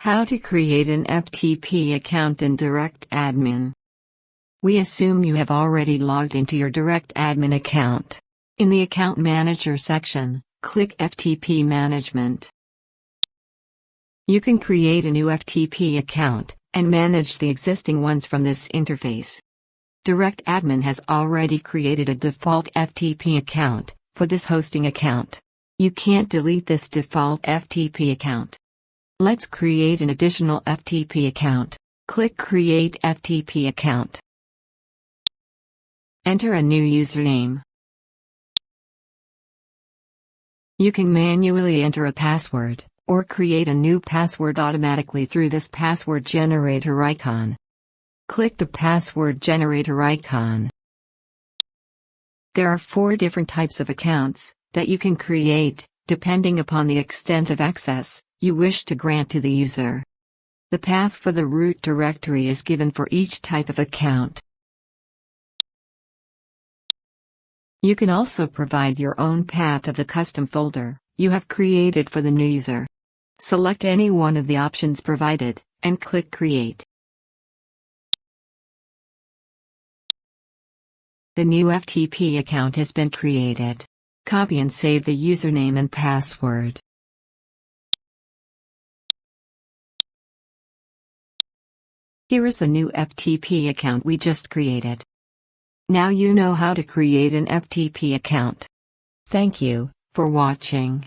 How to create an FTP account in DirectAdmin. We assume you have already logged into your DirectAdmin account. In the Account Manager section, click FTP Management. You can create a new FTP account and manage the existing ones from this interface. DirectAdmin has already created a default FTP account for this hosting account. You can't delete this default FTP account. Let's create an additional FTP account. Click Create FTP Account. Enter a new username. You can manually enter a password, or create a new password automatically through this password generator icon. Click the password generator icon. There are 4 different types of accounts that you can create, depending upon the extent of access you wish to grant to the user. The path for the root directory is given for each type of account. You can also provide your own path of the custom folder you have created for the new user. Select any one of the options provided, and click Create. The new FTP account has been created. Copy and save the username and password. Here is the new FTP account we just created. Now you know how to create an FTP account. Thank you for watching.